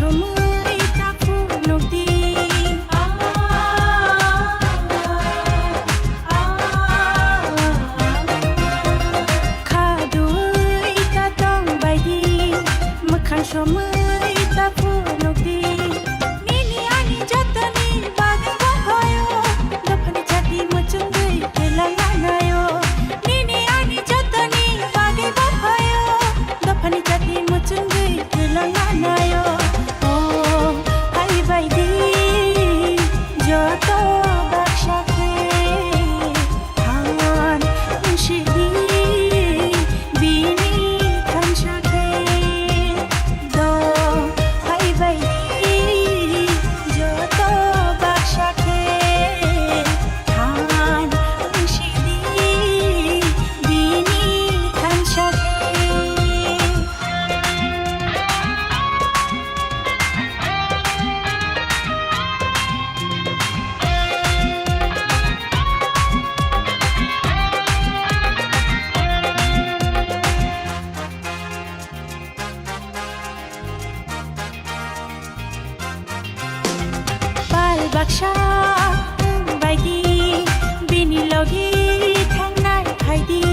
সময় তাকু নদী খাদুই তাতং বাইদি মোখাং সময় তাকু নদী নিনি আনি যতনি বাগে বহায়ো দফনি ছাতি মুচুঙ্গই কেলাঙ্গানায়ো নিনি আনি যতনি বাগে বহায়ো দফনি ছাতি মুচুঙ্গই কেলাঙ্গানায়ো ও হাই বাইদি যত বাকসাকে হান মুশিদি বিনি খানসাকে দো হাই বাইদি যত বাকসাকে হান মুশিদি বিনি খানসাকে Bal baksha baidi bini logi thangnai phaidi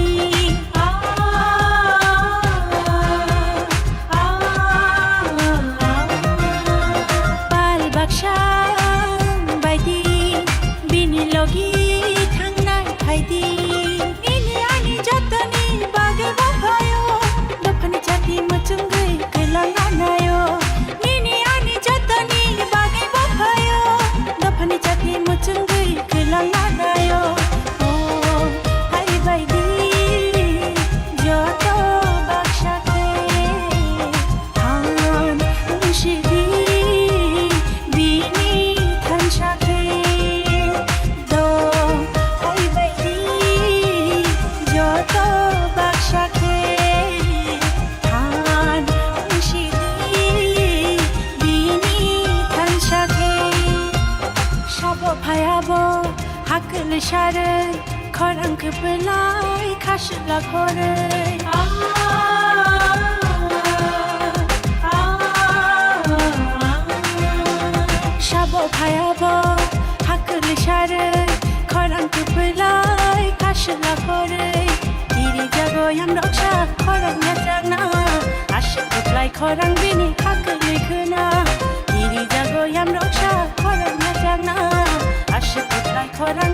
Bal baksha baidi bini logi thangnai phaidi Nini ani jatani bage bhayo dafani chati muchungai kelanganayo Nini ani jatani bage bhayo dafani chati muchungai kelanganayo Oh hai baidi joto bakshake han mushidi bini khanshake do hai baidi joto bakshake han mushidi bini khanshake shabo phayabo hakl share khorang khlai khashla khore shabo phayabo hakl share khorang khlai khashla khore diri jago yam raksha khorang nachagna ashik khlai khorang bini hakl khuna diri jago yam raksha khorang nachagna ashik khlai khorang